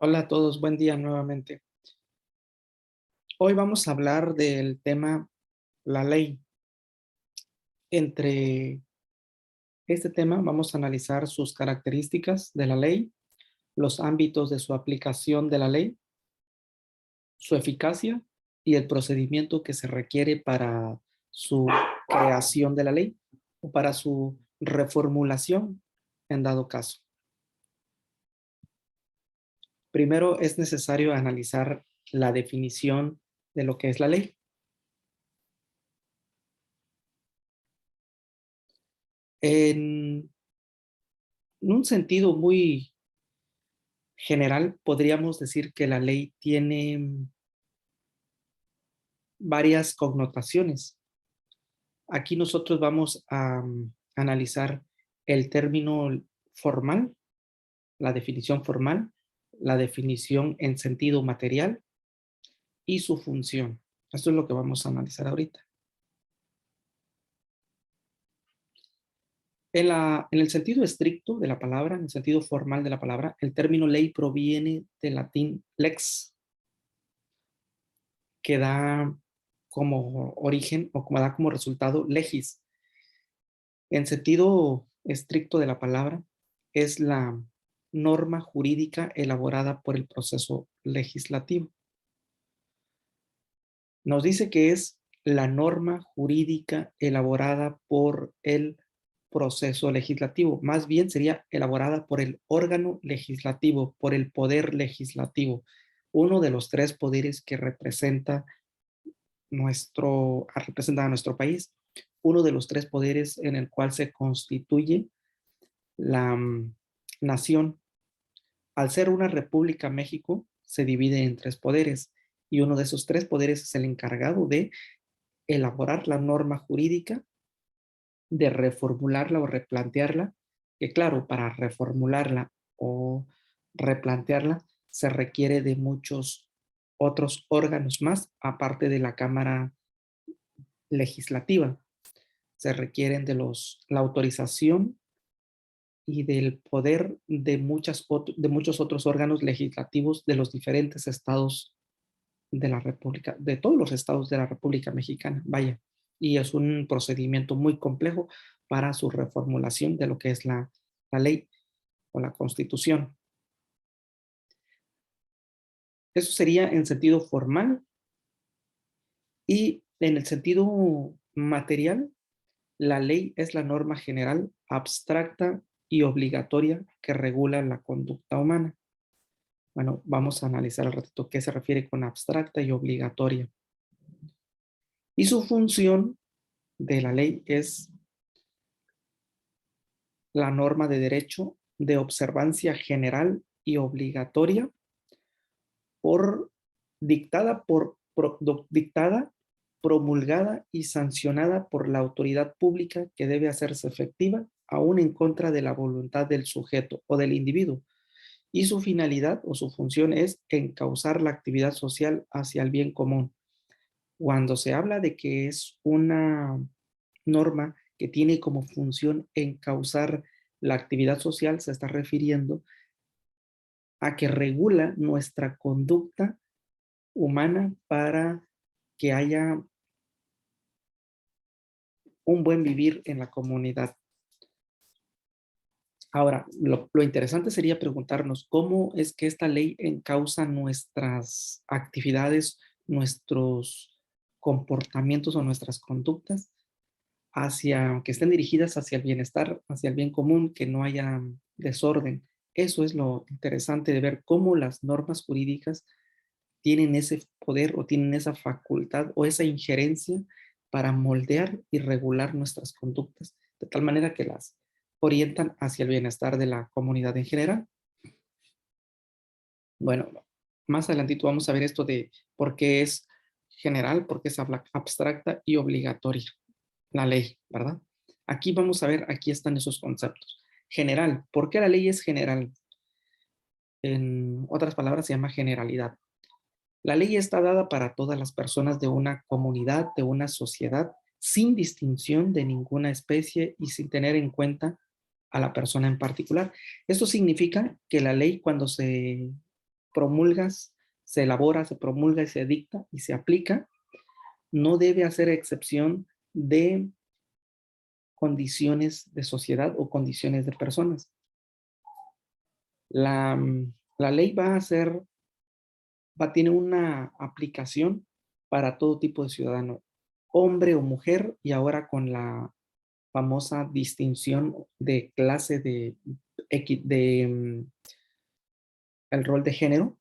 Hola a todos, buen día nuevamente. Hoy vamos a hablar del tema la ley. Entre este tema vamos a analizar sus características de la ley, los ámbitos de su aplicación de la ley, su eficacia y el procedimiento que se requiere para su creación de la ley o para su reformulación en dado caso. Primero es necesario analizar la definición de lo que es la ley. En un sentido muy general, podríamos decir que la ley tiene varias connotaciones. Aquí nosotros vamos a analizar el término formal, la definición en sentido material y su función. Esto es lo que vamos a analizar ahorita. En el sentido estricto de la palabra, en el sentido formal de la palabra, el término ley proviene del latín lex, que da como origen o como da como resultado legis. En sentido estricto de la palabra, es la norma jurídica elaborada por el proceso legislativo. Nos dice que es la norma jurídica elaborada por el proceso legislativo. Más bien sería elaborada por el órgano legislativo, por el poder legislativo, uno de los tres poderes que representa representar a nuestro país, uno de los tres poderes en el cual se constituye la nación. Al ser una república, México se divide en tres poderes y uno de esos tres poderes es el encargado de elaborar la norma jurídica, de reformularla o replantearla, que claro, para reformularla o replantearla se requiere de muchos otros órganos más, aparte de la Cámara Legislativa. Se requieren la autorización y del poder de muchos otros órganos legislativos de los diferentes estados de la República, de todos los estados de la República Mexicana, vaya. Y es un procedimiento muy complejo para su reformulación de lo que es la ley o la Constitución. Eso sería en sentido formal y en el sentido material. La ley es la norma general, abstracta y obligatoria que regula la conducta humana. Bueno, vamos a analizar al ratito qué se refiere con abstracta y obligatoria. Y su función de la ley es la norma de derecho de observancia general y obligatoria por dictada, promulgada y sancionada por la autoridad pública, que debe hacerse efectiva aún en contra de la voluntad del sujeto o del individuo. Y su finalidad o su función es encauzar la actividad social hacia el bien común. Cuando se habla de que es una norma que tiene como función encauzar la actividad social, se está refiriendo a que regula nuestra conducta humana para que haya un buen vivir en la comunidad. Ahora, lo interesante sería preguntarnos cómo es que esta ley encausa nuestras actividades, nuestros comportamientos o nuestras conductas hacia, que estén dirigidas hacia el bienestar, hacia el bien común, que no haya desorden. Eso es lo interesante de ver cómo las normas jurídicas tienen ese poder o tienen esa facultad o esa injerencia para moldear y regular nuestras conductas, de tal manera que las orientan hacia el bienestar de la comunidad en general. Bueno, más adelantito vamos a ver esto de por qué es general, por qué es abstracta y obligatoria la ley, ¿verdad? Aquí vamos a ver, aquí están esos conceptos. General, ¿por qué la ley es general? En otras palabras, se llama generalidad. La ley está dada para todas las personas de una comunidad, de una sociedad, sin distinción de ninguna especie y sin tener en cuenta a la persona en particular. Esto significa que la ley, cuando se promulgas, se elabora, se promulga y se dicta y se aplica, no debe hacer excepción de condiciones de sociedad o condiciones de personas. La, la ley tiene una aplicación para todo tipo de ciudadano, hombre o mujer, y ahora con la famosa distinción de clase el rol de género,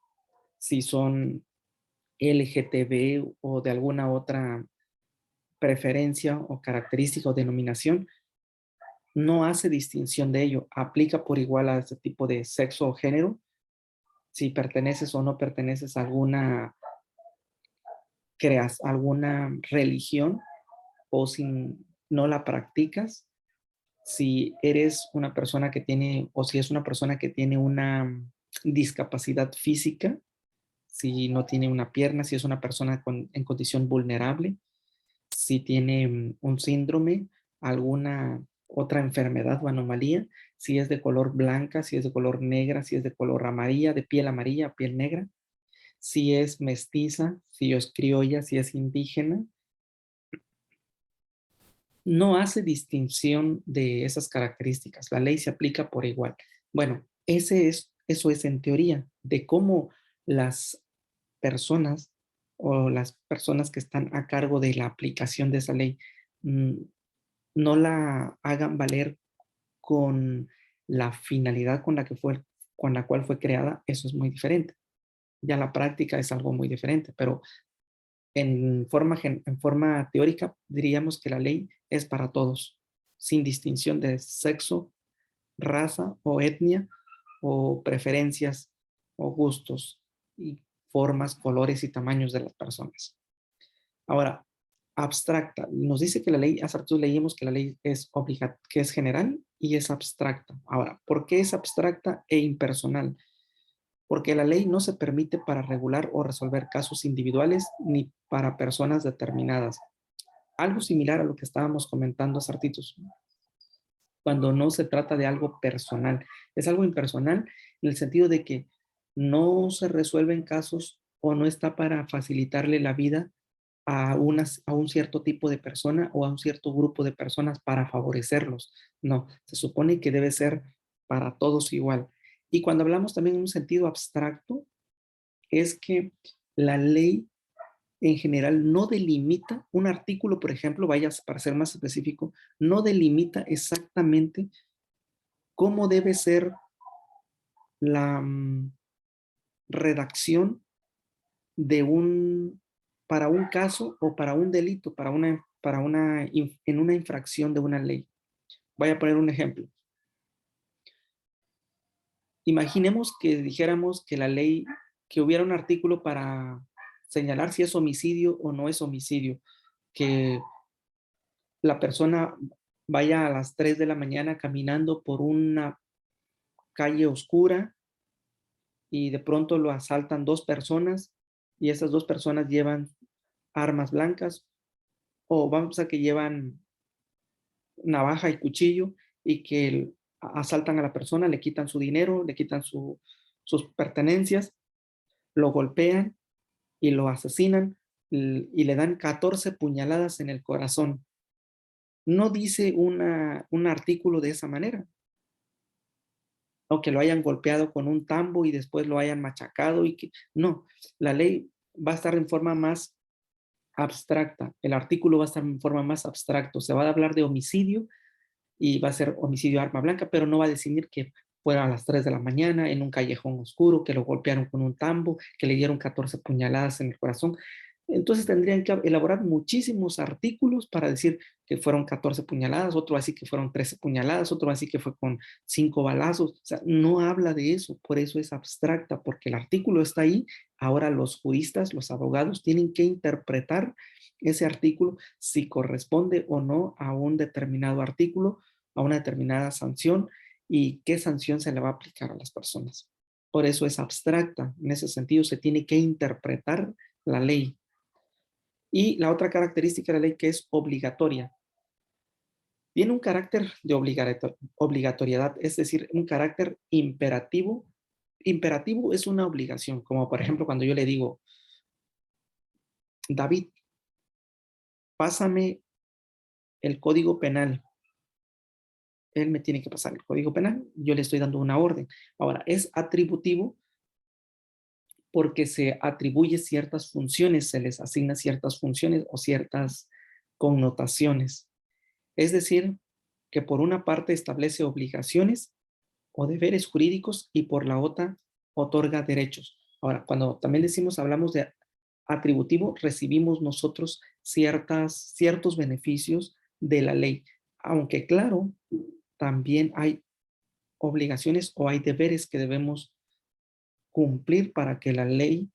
si son LGTB o de alguna otra preferencia o característica o denominación, no hace distinción de ello, aplica por igual a este tipo de sexo o género, si perteneces o no perteneces a alguna religión o si no la practicas, si eres una persona que tiene o si es una persona que tiene una discapacidad física, si no tiene una pierna, si es una persona en condición vulnerable, si tiene un síndrome, alguna otra enfermedad o anomalía, si es de color blanca, si es de color negra, si es de color amarilla, de piel amarilla, piel negra, si es mestiza, si es criolla, si es indígena. No hace distinción de esas características. La ley se aplica por igual. Bueno, eso es en teoría de cómo las personas o las personas que están a cargo de la aplicación de esa ley mm, no la hagan valer con la finalidad con la cual fue creada, eso es muy diferente. Ya la práctica es algo muy diferente, pero en forma teórica diríamos que la ley es para todos, sin distinción de sexo, raza o etnia o preferencias o gustos y formas, colores y tamaños de las personas. Ahora, abstracta. Nos dice que la ley, hace rato leímos que la ley que es general y es abstracta. Ahora, ¿por qué es abstracta e impersonal? Porque la ley no se permite para regular o resolver casos individuales ni para personas determinadas. Algo similar a lo que estábamos comentando hace ratitos, cuando no se trata de algo personal. Es algo impersonal en el sentido de que no se resuelven casos o no está para facilitarle la vida a un cierto tipo de persona o a un cierto grupo de personas para favorecerlos. No, se supone que debe ser para todos igual. Y cuando hablamos también en un sentido abstracto, es que la ley en general no delimita un artículo, por ejemplo, vayas para ser más específico, no delimita exactamente cómo debe ser la redacción de para un caso o para un delito, en una infracción de una ley. Voy a poner un ejemplo. Imaginemos que dijéramos que la ley, que hubiera un artículo para señalar si es homicidio o no es homicidio, que la persona vaya a las 3 de la mañana caminando por una calle oscura y de pronto lo asaltan dos personas y esas dos personas llevan armas blancas o vamos a que llevan navaja y cuchillo y que asaltan a la persona, le quitan su dinero, le quitan sus pertenencias, lo golpean y lo asesinan y le dan 14 puñaladas en el corazón. No dice un artículo de esa manera, o que lo hayan golpeado con un tambo y después lo hayan machacado y que no, la ley va a estar en forma más abstracta, el artículo va a estar en forma más abstracta, se va a hablar de homicidio y va a ser homicidio de arma blanca, pero no va a decir que fuera a las 3 de la mañana en un callejón oscuro, que lo golpearon con un tambo, que le dieron 14 puñaladas en el corazón. Entonces tendrían que elaborar muchísimos artículos para decir que fueron 14 puñaladas, otro así que fueron 13 puñaladas, otro así que fue con 5 balazos. O sea, no habla de eso, por eso es abstracta, porque el artículo está ahí. Ahora los juristas, los abogados tienen que interpretar ese artículo si corresponde o no a un determinado artículo, a una determinada sanción y qué sanción se le va a aplicar a las personas. Por eso es abstracta. En ese sentido, se tiene que interpretar la ley. Y la otra característica de la ley que es obligatoria. Tiene un carácter de obligatoriedad, es decir, un carácter imperativo imperativo es una obligación, como por ejemplo cuando yo le digo, David, pásame el código penal. Él me tiene que pasar el código penal, yo le estoy dando una orden. Ahora, es atributivo porque se atribuye ciertas funciones, se les asigna ciertas funciones o ciertas connotaciones. Es decir, que por una parte establece obligaciones o deberes jurídicos y por la otra otorga derechos. Ahora, cuando también decimos, hablamos de atributivo, recibimos nosotros ciertos beneficios de la ley. Aunque claro, también hay obligaciones o hay deberes que debemos cumplir para que la ley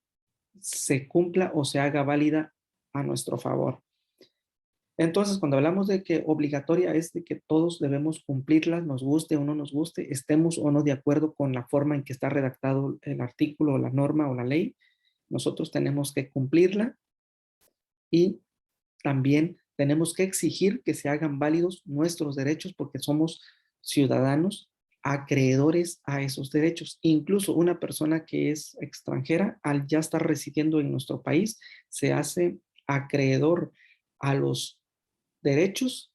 se cumpla o se haga válida a nuestro favor. Entonces, cuando hablamos de que obligatoria es de que todos debemos cumplirlas, nos guste o no nos guste, estemos o no de acuerdo con la forma en que está redactado el artículo o la norma o la ley, nosotros tenemos que cumplirla y también tenemos que exigir que se hagan válidos nuestros derechos porque somos ciudadanos acreedores a esos derechos. Incluso una persona que es extranjera, al ya estar residiendo en nuestro país, se hace acreedor a los derechos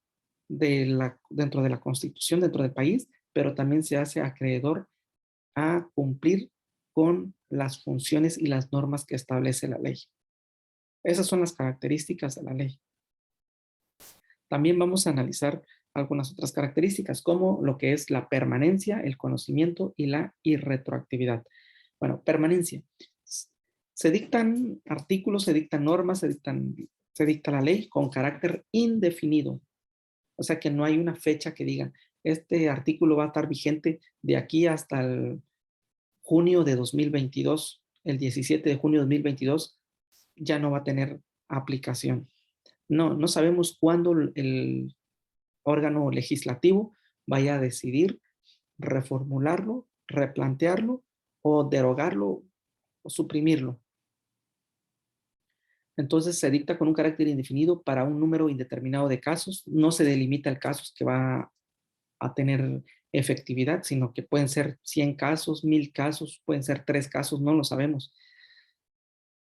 dentro de la Constitución, dentro del país, pero también se hace acreedor a cumplir con las funciones y las normas que establece la ley. Esas son las características de la ley. También vamos a analizar algunas otras características, como lo que es la permanencia, el conocimiento y la irretroactividad. Bueno, permanencia. Se dictan artículos, se dictan normas, se dicta la ley con carácter indefinido. O sea que no hay una fecha que diga, este artículo va a estar vigente de aquí hasta el junio de 2022, el 17 de junio de 2022, ya no va a tener aplicación. No sabemos cuándo el órgano legislativo vaya a decidir reformularlo, replantearlo o derogarlo o suprimirlo. Entonces se dicta con un carácter indefinido para un número indeterminado de casos. No se delimita el caso que va a tener efectividad, sino que pueden ser 100 casos, 1000 casos, pueden ser 3 casos, no lo sabemos.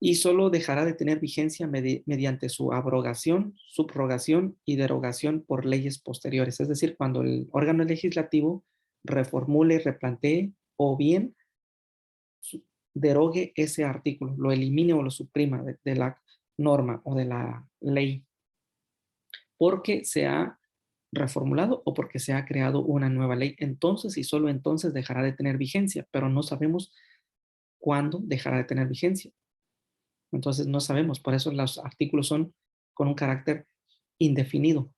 Y solo dejará de tener vigencia mediante su abrogación, subrogación y derogación por leyes posteriores. Es decir, cuando el órgano legislativo reformule, replantee o bien derogue ese artículo, lo elimine o lo suprima de la norma o de la ley, porque se ha reformulado o porque se ha creado una nueva ley. Entonces y solo entonces dejará de tener vigencia, pero no sabemos cuándo dejará de tener vigencia. Entonces no sabemos, por eso los artículos son con un carácter indefinido.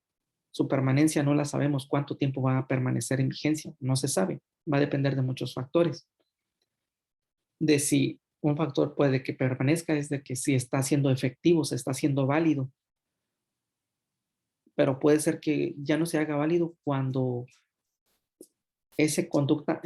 Su permanencia no la sabemos, cuánto tiempo va a permanecer en vigencia, no se sabe, va a depender de muchos factores. De si un factor puede que permanezca es de que si está siendo efectivo, se está haciendo válido, pero puede ser que ya no se haga válido cuando esa conducta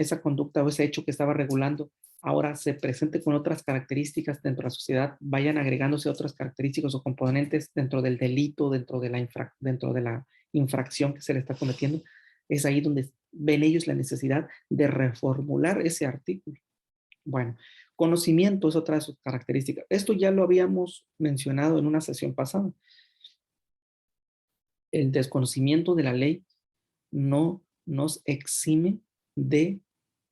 o ese hecho que estaba regulando ahora se presente con otras características dentro de la sociedad, vayan agregándose otras características o componentes dentro del delito, dentro de la infracción que se le está cometiendo, es ahí donde ven ellos la necesidad de reformular ese artículo. Bueno, conocimiento es otra de sus características. Esto ya lo habíamos mencionado en una sesión pasada. El desconocimiento de la ley no nos exime de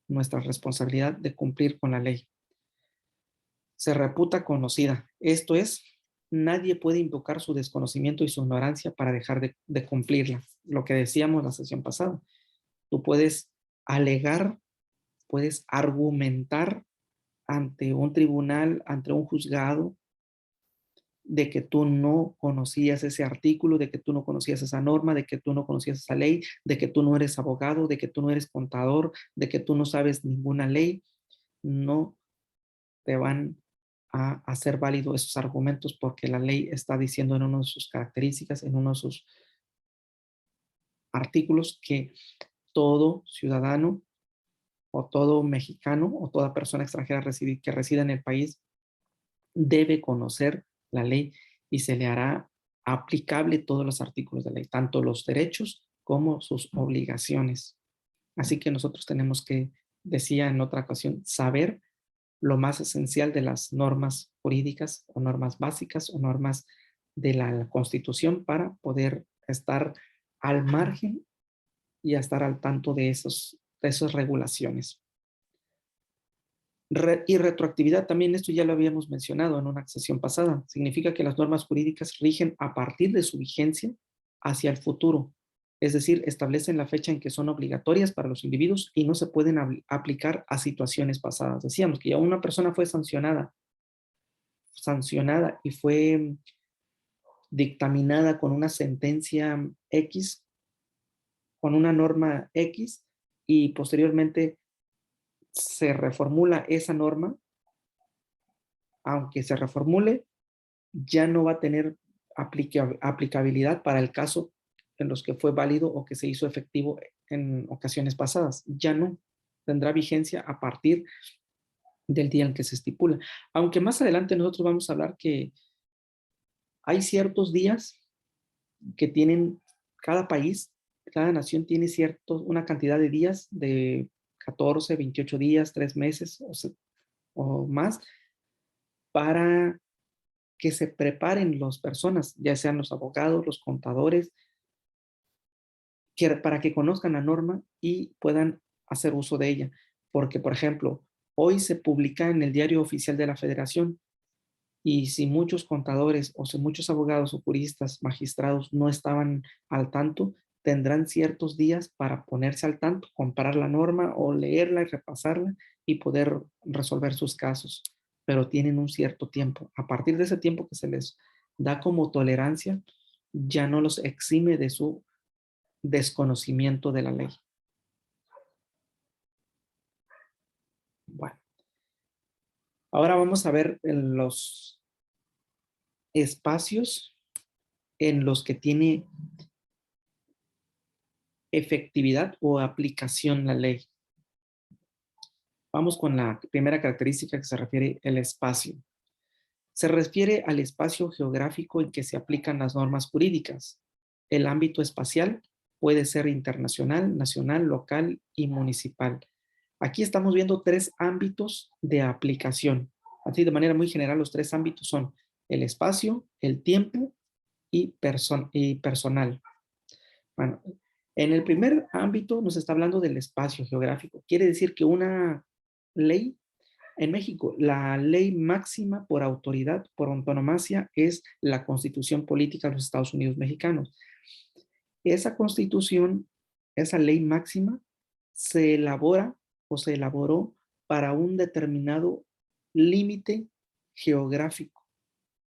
nuestra responsabilidad de cumplir con la ley. Se reputa conocida. Esto es, nadie puede invocar su desconocimiento y su ignorancia para dejar de cumplirla. Lo que decíamos la sesión pasada. Tú puedes alegar, puedes argumentar ante un tribunal, ante un juzgado, de que tú no conocías ese artículo, de que tú no conocías esa norma, de que tú no conocías esa ley, de que tú no eres abogado, de que tú no eres contador, de que tú no sabes ninguna ley. No te van a hacer válido esos argumentos porque la ley está diciendo en una de sus características, en uno de sus artículos, que todo ciudadano o todo mexicano o toda persona extranjera que resida en el país debe conocer la ley y se le hará aplicable todos los artículos de ley, tanto los derechos como sus obligaciones. Así que nosotros tenemos que decía en otra ocasión, saber lo más esencial de las normas jurídicas o normas básicas o normas de la Constitución para poder estar al margen y estar al tanto de esas regulaciones. Y retroactividad, también esto ya lo habíamos mencionado en una sesión pasada, significa que las normas jurídicas rigen a partir de su vigencia hacia el futuro, es decir, establecen la fecha en que son obligatorias para los individuos y no se pueden aplicar a situaciones pasadas. Decíamos que ya una persona fue sancionada y fue dictaminada con una sentencia X, con una norma X, y posteriormente se reformula esa norma. Aunque se reformule, ya no va a tener aplicabilidad para el caso en los que fue válido o que se hizo efectivo en ocasiones pasadas. Ya no tendrá vigencia a partir del día en que se estipula. Aunque más adelante nosotros vamos a hablar que hay ciertos días que tienen cada país, cada nación tiene una cantidad de días de 14, 28 días, 3 meses o más para que se preparen las personas, ya sean los abogados, los contadores, para que conozcan la norma y puedan hacer uso de ella. Porque, por ejemplo, hoy se publica en el Diario Oficial de la Federación y si muchos contadores o si muchos abogados o juristas, magistrados no estaban al tanto, tendrán ciertos días para ponerse al tanto, comparar la norma o leerla y repasarla y poder resolver sus casos. Pero tienen un cierto tiempo. A partir de ese tiempo que se les da como tolerancia, ya no los exime de su desconocimiento de la ley. Bueno, ahora vamos a ver en los espacios en los que tiene efectividad o aplicación la ley. Vamos con la primera característica que se refiere al espacio. Se refiere al espacio geográfico en que se aplican las normas jurídicas. El ámbito espacial puede ser internacional, nacional, local y municipal. Aquí estamos viendo 3 ámbitos de aplicación. Así de manera muy general, los 3 ámbitos son el espacio, el tiempo y personal. Bueno, en el primer ámbito nos está hablando del espacio geográfico. Quiere decir que una ley, en México, la ley máxima por autoridad, por antonomasia, es la Constitución Política de los Estados Unidos Mexicanos. Esa constitución, esa ley máxima, se elabora o se elaboró para un determinado límite geográfico.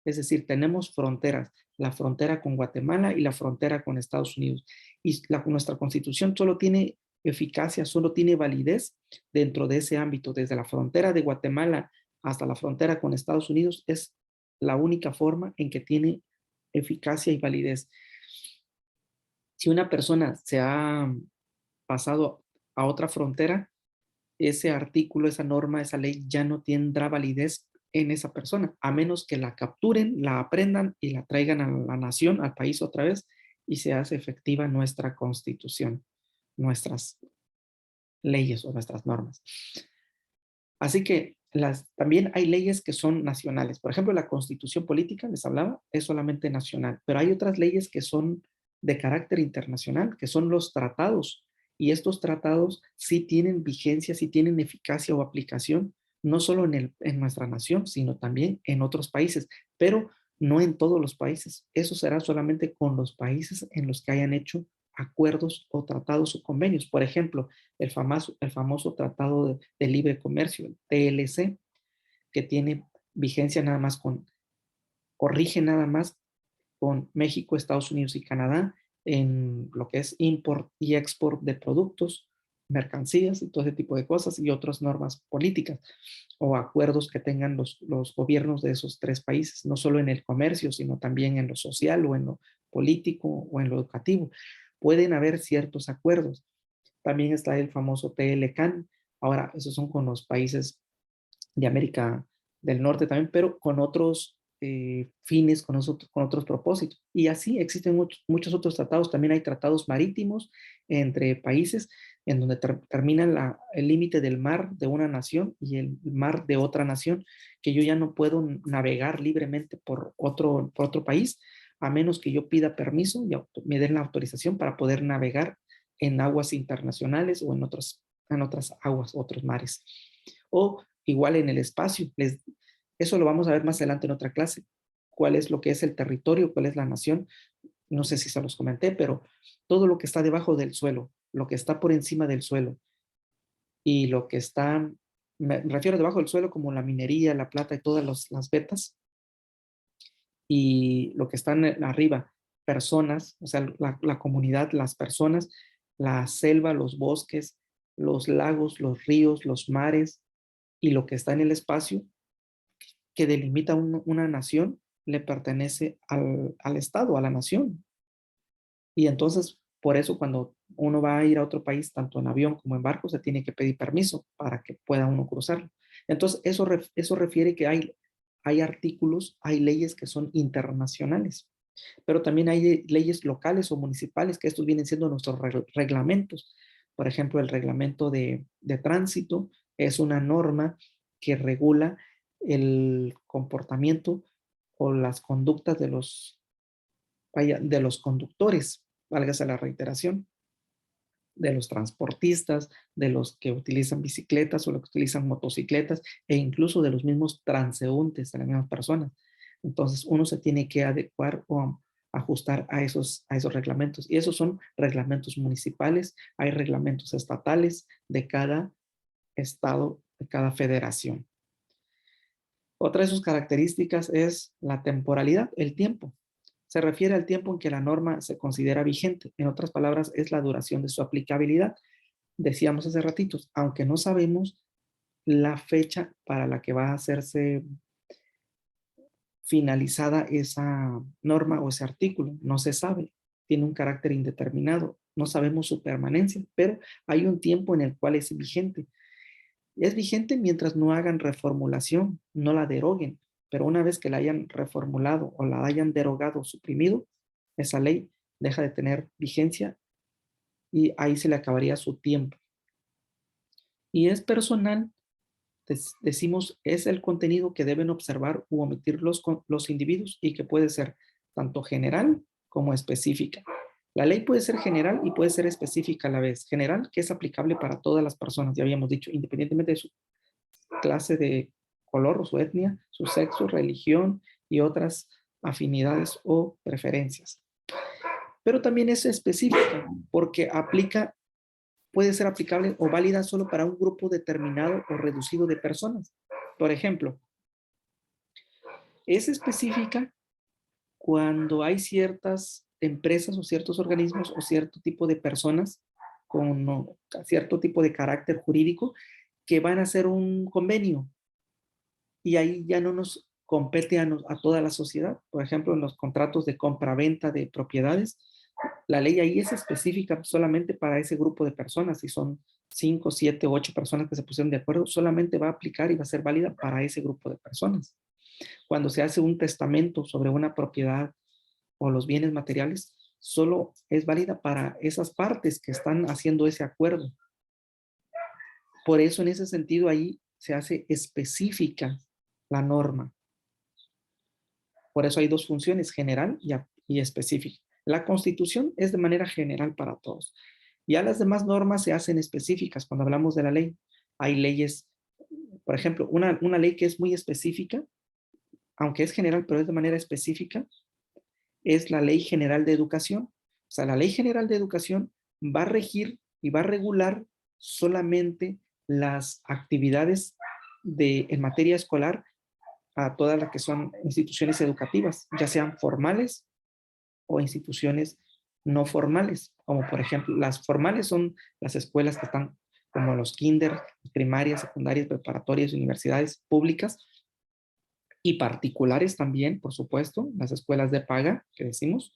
Es decir, tenemos fronteras, la frontera con Guatemala y la frontera con Estados Unidos. Y nuestra constitución solo tiene eficacia, solo tiene validez dentro de ese ámbito, desde la frontera de Guatemala hasta la frontera con Estados Unidos, es la única forma en que tiene eficacia y validez. Si una persona se ha pasado a otra frontera, ese artículo, esa norma, esa ley ya no tendrá validez en esa persona, a menos que la capturen, la aprendan y la traigan a la nación, al país otra vez, y se hace efectiva nuestra constitución, nuestras leyes o nuestras normas. Así que también hay leyes que son nacionales. Por ejemplo, la constitución política, les hablaba, es solamente nacional, pero hay otras leyes que son de carácter internacional, que son los tratados. Y estos tratados sí tienen vigencia, sí tienen eficacia o aplicación, no solo en nuestra nación, sino también en otros países, pero no en todos los países. Eso será solamente con los países en los que hayan hecho acuerdos o tratados o convenios. Por ejemplo, el famoso Tratado de Libre Comercio, el TLC, que tiene vigencia nada más corrige nada más con México, Estados Unidos y Canadá en lo que es import y export de productos, mercancías y todo ese tipo de cosas y otras normas políticas o acuerdos que tengan los gobiernos de esos 3 países, no solo en el comercio, sino también en lo social o en lo político o en lo educativo. Pueden haber ciertos acuerdos. También está el famoso TLCAN. Ahora, esos son con los países de América del Norte también, pero con otros fines, con otros propósitos. Y así existen muchos otros tratados. También hay tratados marítimos entre países. en donde termina el límite del mar de una nación y el mar de otra nación, que yo ya no puedo navegar libremente por otro país, a menos que yo pida permiso y me den la autorización para poder navegar en aguas internacionales o en otras aguas, otros mares. O igual en el espacio. Eso lo vamos a ver más adelante en otra clase. Cuál es lo que es el territorio, cuál es la nación. No sé si se los comenté, pero todo lo que está debajo del suelo, lo que está por encima del suelo y lo que está, me refiero debajo del suelo como la minería, la plata y todas las vetas, y lo que están arriba, personas, o sea, la comunidad, las personas, la selva, los bosques, los lagos, los ríos, los mares y lo que está en el espacio que delimita una nación le pertenece al Estado, a la nación. Y entonces, por eso cuando uno va a ir a otro país, tanto en avión como en barco, se tiene que pedir permiso para que pueda uno cruzarlo. Entonces, eso refiere que hay artículos, hay leyes que son internacionales, pero también hay leyes locales o municipales, que estos vienen siendo nuestros reglamentos. Por ejemplo, el reglamento de tránsito es una norma que regula el comportamiento o las conductas de los conductores, válgase la reiteración, de los transportistas, de los que utilizan bicicletas o los que utilizan motocicletas e incluso de los mismos transeúntes, de las mismas personas. Entonces uno se tiene que adecuar o ajustar a esos reglamentos. Y esos son reglamentos municipales, hay reglamentos estatales de cada estado, de cada federación. Otra de sus características es la temporalidad, el tiempo. Se refiere al tiempo en que la norma se considera vigente. En otras palabras, es la duración de su aplicabilidad. Decíamos hace ratitos, aunque no sabemos la fecha para la que va a hacerse finalizada esa norma o ese artículo, no se sabe, tiene un carácter indeterminado, no sabemos su permanencia, pero hay un tiempo en el cual es vigente. Es vigente mientras no hagan reformulación, no la deroguen, pero una vez que la hayan reformulado o la hayan derogado o suprimido, esa ley deja de tener vigencia y ahí se le acabaría su tiempo. Y es personal, decimos, es el contenido que deben observar u omitir los individuos y que puede ser tanto general como específica. La ley puede ser general y puede ser específica a la vez. General, que es aplicable para todas las personas, ya habíamos dicho, independientemente de su clase de color o su etnia, su sexo, religión y otras afinidades o preferencias. Pero también es específica porque puede ser aplicable o válida solo para un grupo determinado o reducido de personas. Por ejemplo, es específica cuando hay ciertas empresas o ciertos organismos o cierto tipo de personas con cierto tipo de carácter jurídico que van a hacer un convenio y ahí ya no nos compete a toda la sociedad. Por ejemplo, en los contratos de compra-venta de propiedades, la ley ahí es específica solamente para ese grupo de personas. Si son 5, 7, 8 personas que se pusieron de acuerdo, solamente va a aplicar y va a ser válida para ese grupo de personas. Cuando se hace un testamento sobre una propiedad o los bienes materiales, solo es válida para esas partes que están haciendo ese acuerdo. Por eso, en ese sentido, ahí se hace específica la norma. Por eso hay dos funciones, general y específica. La Constitución es de manera general para todos. Ya las demás normas se hacen específicas cuando hablamos de la ley. Hay leyes, por ejemplo, una ley que es muy específica, aunque es general, pero es de manera específica, es la Ley General de Educación. O sea, la Ley General de Educación va a regir y va a regular solamente las actividades en materia escolar a todas las que son instituciones educativas, ya sean formales o instituciones no formales, como por ejemplo, las formales son las escuelas que están como los kinder, primarias, secundarias, preparatorias, universidades públicas y particulares también, por supuesto, las escuelas de paga, que decimos,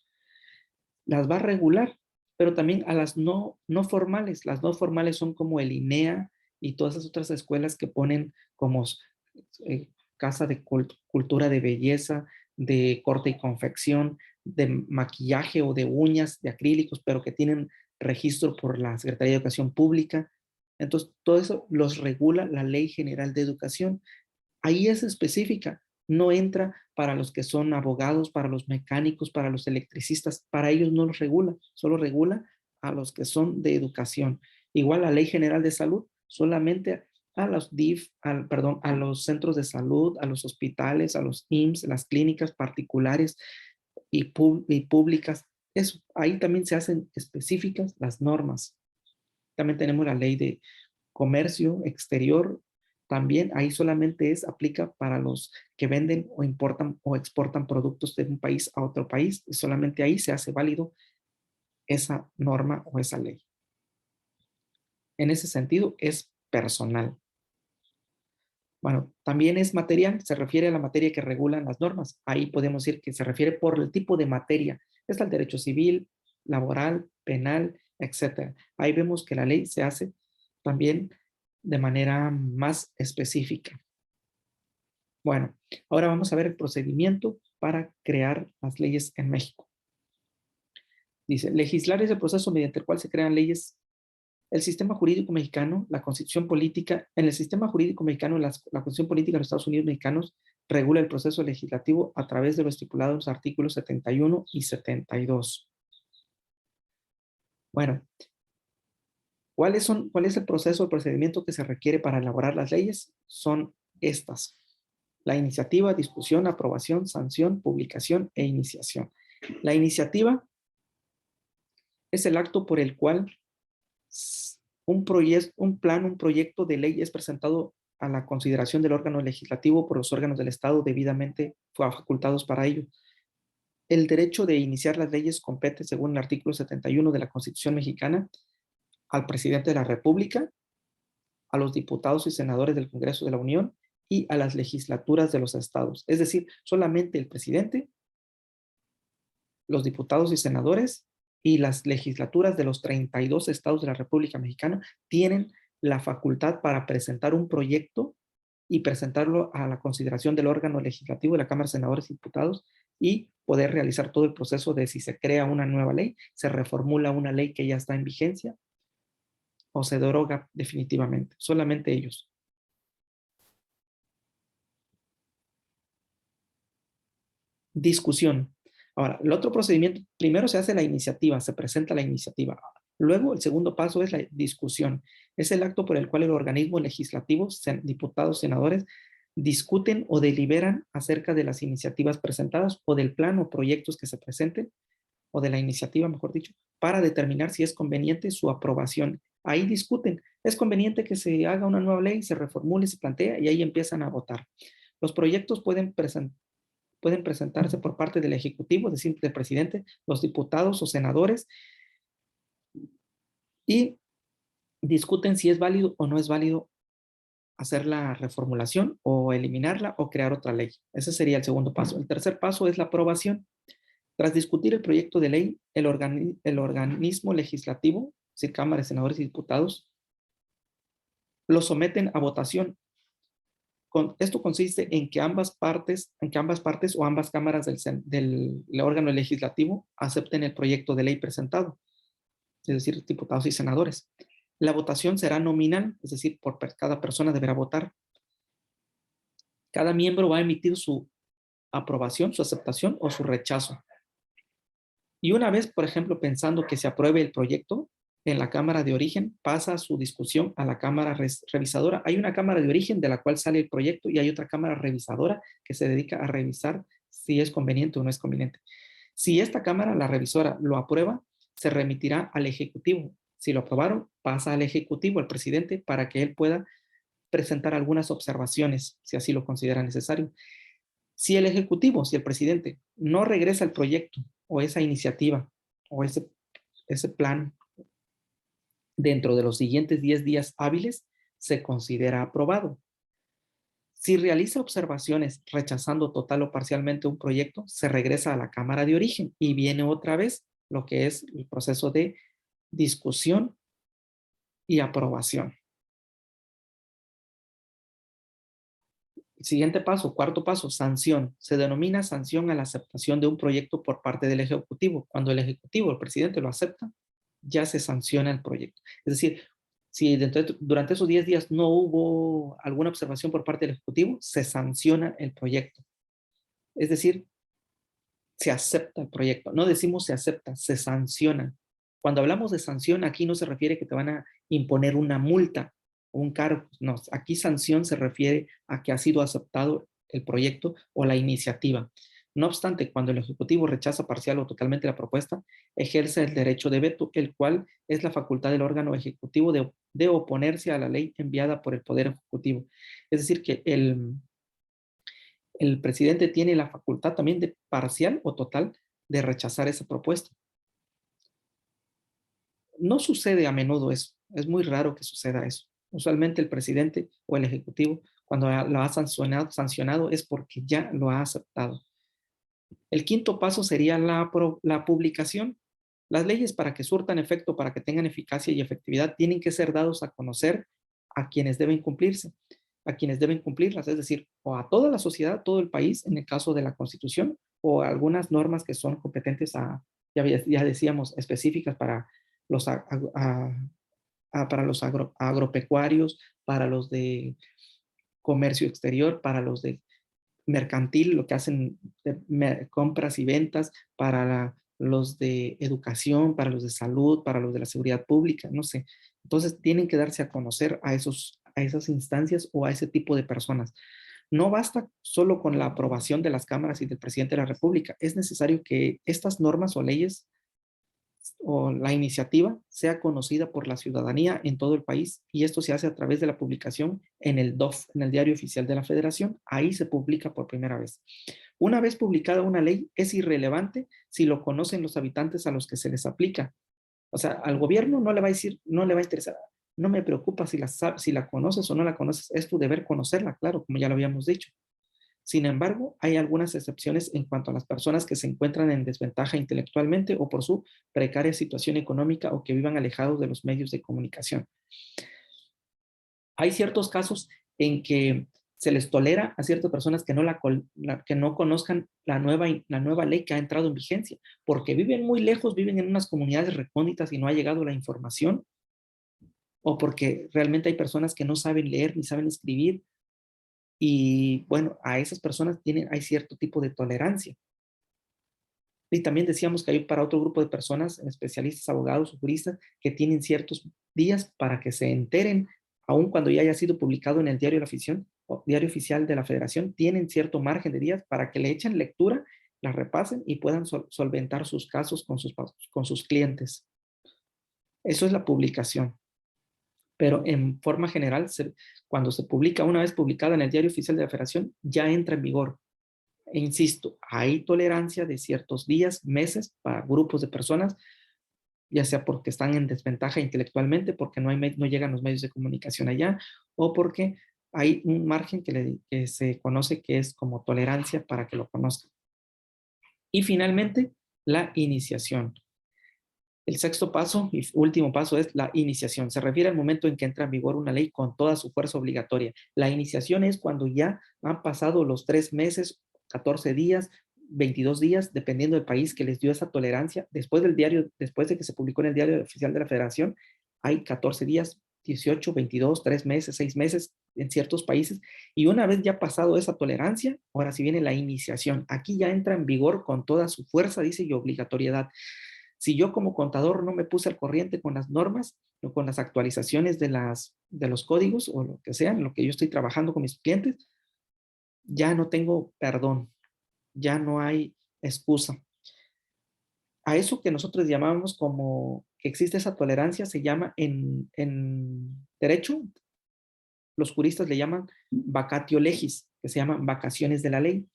las va a regular, pero también a las no formales. Las no formales son como el INEA y todas esas otras escuelas que ponen como casa de cultura de belleza, de corte y confección, de maquillaje o de uñas, de acrílicos, pero que tienen registro por la Secretaría de Educación Pública. Entonces, todo eso los regula la Ley General de Educación. Ahí es específica, no entra para los que son abogados, para los mecánicos, para los electricistas, para ellos no los regula, solo regula a los que son de educación. Igual la Ley General de Salud, solamente a los DIF, perdón, a los centros de salud, a los hospitales, a los IMSS, las clínicas particulares y públicas. Eso, ahí también se hacen específicas las normas. También tenemos la ley de comercio exterior, también ahí solamente aplica para los que venden o importan o exportan productos de un país a otro país, y solamente ahí se hace válido esa norma o esa ley. En ese sentido es personal. Bueno, también es material, se refiere a la materia que regulan las normas. Ahí podemos decir que se refiere por el tipo de materia. Está el derecho civil, laboral, penal, etc. Ahí vemos que la ley se hace también de manera más específica. Bueno, ahora vamos a ver el procedimiento para crear las leyes en México. Dice, legislar es el proceso mediante el cual se crean leyes. El sistema jurídico mexicano, la constitución política, en el sistema jurídico mexicano, la constitución política de los Estados Unidos mexicanos regula el proceso legislativo a través de lo estipulado en los artículos 71 y 72. Bueno, ¿cuál es el proceso o procedimiento que se requiere para elaborar las leyes? Son estas: la iniciativa, discusión, aprobación, sanción, publicación e iniciación. La iniciativa es el acto por el cual un proyecto de ley es presentado a la consideración del órgano legislativo por los órganos del Estado debidamente facultados para ello. El derecho de iniciar las leyes compete, según el artículo 71 de la Constitución mexicana, al presidente de la República, a los diputados y senadores del Congreso de la Unión y a las legislaturas de los estados. Es decir, solamente el presidente, los diputados y senadores y las legislaturas de los 32 estados de la República Mexicana tienen la facultad para presentar un proyecto y presentarlo a la consideración del órgano legislativo de la Cámara de Senadores y Diputados y poder realizar todo el proceso de si se crea una nueva ley, se reformula una ley que ya está en vigencia o se deroga definitivamente. Solamente ellos. Discusión. Ahora, el otro procedimiento, primero se hace la iniciativa, se presenta la iniciativa. Luego, el segundo paso es la discusión. Es el acto por el cual el organismo legislativo, diputados, senadores, discuten o deliberan acerca de las iniciativas presentadas o del plan o proyectos que se presenten, o de la iniciativa, mejor dicho, para determinar si es conveniente su aprobación. Ahí discuten. Es conveniente que se haga una nueva ley, se reformule, se plantea y ahí empiezan a votar. Los proyectos pueden presentarse por parte del Ejecutivo, es decir, del presidente, los diputados o senadores, y discuten si es válido o no es válido hacer la reformulación o eliminarla o crear otra ley. Ese sería el segundo paso. El tercer paso es la aprobación. Tras discutir el proyecto de ley, el organismo legislativo, es decir, Cámara de Senadores y Diputados, lo someten a votación. Esto consiste en que ambas partes o ambas cámaras del órgano legislativo acepten el proyecto de ley presentado, es decir, diputados y senadores. La votación será nominal, es decir, por cada persona deberá votar. Cada miembro va a emitir su aprobación, su aceptación o su rechazo. Y una vez, por ejemplo, pensando que se apruebe el proyecto, en la cámara de origen pasa su discusión a la cámara revisadora. Hay una cámara de origen de la cual sale el proyecto y hay otra cámara revisadora que se dedica a revisar si es conveniente o no es conveniente. Si esta cámara, la revisora, lo aprueba, se remitirá al Ejecutivo. Si lo aprobaron, pasa al Ejecutivo, al presidente, para que él pueda presentar algunas observaciones, si así lo considera necesario. Si el Ejecutivo, si el presidente no regresa el proyecto o esa iniciativa o ese plan dentro de los siguientes 10 días hábiles, se considera aprobado. Si realiza observaciones rechazando total o parcialmente un proyecto, se regresa a la cámara de origen y viene otra vez lo que es el proceso de discusión y aprobación. Siguiente paso, cuarto paso, sanción. Se denomina sanción a la aceptación de un proyecto por parte del Ejecutivo. Cuando el Ejecutivo, el presidente, lo acepta, ya se sanciona el proyecto. Es decir, si durante esos 10 días no hubo alguna observación por parte del Ejecutivo, se sanciona el proyecto. Es decir, se acepta el proyecto. No decimos se acepta, se sanciona. Cuando hablamos de sanción, aquí no se refiere que te van a imponer una multa o un cargo. No, aquí sanción se refiere a que ha sido aceptado el proyecto o la iniciativa. No obstante, cuando el Ejecutivo rechaza parcial o totalmente la propuesta, ejerce el derecho de veto, el cual es la facultad del órgano ejecutivo de oponerse a la ley enviada por el Poder Ejecutivo. Es decir, que el presidente tiene la facultad también de parcial o total de rechazar esa propuesta. No sucede a menudo eso, es muy raro que suceda eso. Usualmente el presidente o el ejecutivo, cuando lo ha sancionado es porque ya lo ha aceptado. El quinto paso sería la publicación. Las leyes, para que surtan efecto, para que tengan eficacia y efectividad, tienen que ser dados a conocer a quienes deben cumplirse, a quienes deben cumplirlas, es decir, o a toda la sociedad, todo el país, en el caso de la Constitución, o algunas normas que son competentes ya decíamos, específicas para los, para los agropecuarios, para los de comercio exterior, para los de mercantil, lo que hacen de compras y ventas, para los de educación, para los de salud, para los de la seguridad pública, no sé. Entonces tienen que darse a conocer a esas instancias o a ese tipo de personas. No basta solo con la aprobación de las cámaras y del presidente de la República. Es necesario que estas normas o leyes o la iniciativa sea conocida por la ciudadanía en todo el país, y esto se hace a través de la publicación en el DOF, en el Diario Oficial de la Federación. Ahí se publica por primera vez. Una vez publicada una ley, es irrelevante si lo conocen los habitantes a los que se les aplica. O sea, al gobierno no le va a decir, no le va a interesar. No me preocupa si la conoces o no la conoces, es tu deber conocerla, claro, como ya lo habíamos dicho. Sin embargo, hay algunas excepciones en cuanto a las personas que se encuentran en desventaja intelectualmente o por su precaria situación económica o que vivan alejados de los medios de comunicación. Hay ciertos casos en que se les tolera a ciertas personas que que no conozcan la nueva ley que ha entrado en vigencia, porque viven muy lejos, viven en unas comunidades recónditas y no ha llegado la información, o porque realmente hay personas que no saben leer ni saben escribir. Y bueno, a esas personas hay cierto tipo de tolerancia. Y también decíamos que hay para otro grupo de personas, especialistas, abogados o juristas, que tienen ciertos días para que se enteren, aun cuando ya haya sido publicado en el diario de la afición o diario oficial de la Federación, tienen cierto margen de días para que le echen lectura, la repasen y puedan solventar sus casos con sus clientes. Eso es la publicación. Pero en forma general, cuando se publica, una vez publicada en el diario oficial de la Federación, ya entra en vigor. E insisto, hay tolerancia de ciertos días, meses para grupos de personas, ya sea porque están en desventaja intelectualmente, porque no llegan los medios de comunicación allá, o porque hay un margen que se conoce que es como tolerancia para que lo conozcan. Y finalmente, la iniciación. El sexto paso y último paso es la iniciación. Se refiere al momento en que entra en vigor una ley con toda su fuerza obligatoria. La iniciación es cuando ya han pasado los 3 meses, 14 días, 22 días, dependiendo del país que les dio esa tolerancia. Después de que se publicó en el diario oficial de la Federación, hay 14 días, 18, 22, 3 meses, 6 meses en ciertos países. Y una vez ya pasado esa tolerancia, ahora sí viene la iniciación. Aquí ya entra en vigor con toda su fuerza, dice, y obligatoriedad. Si yo como contador no me puse al corriente con las normas o con las actualizaciones de los códigos o lo que sea, en lo que yo estoy trabajando con mis clientes, ya no tengo perdón, ya no hay excusa. A eso que nosotros llamamos como que existe esa tolerancia, se llama en derecho, los juristas le llaman vacatio legis, que se llaman vacaciones de la ley.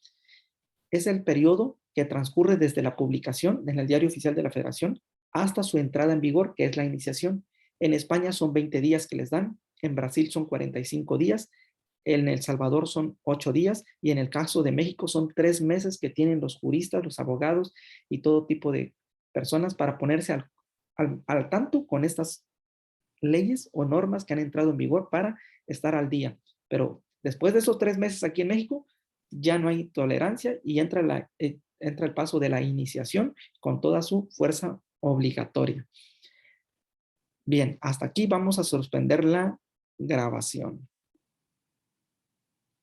Es el periodo que transcurre desde la publicación en el Diario Oficial de la Federación hasta su entrada en vigor, que es la iniciación. En España son 20 días que les dan, en Brasil son 45 días, en El Salvador son 8 días y en el caso de México son 3 meses que tienen los juristas, los abogados y todo tipo de personas para ponerse al tanto con estas leyes o normas que han entrado en vigor para estar al día. Pero después de esos 3 meses aquí en México, ya no hay tolerancia y entra el paso de la iniciación con toda su fuerza obligatoria. Bien, hasta aquí vamos a suspender la grabación.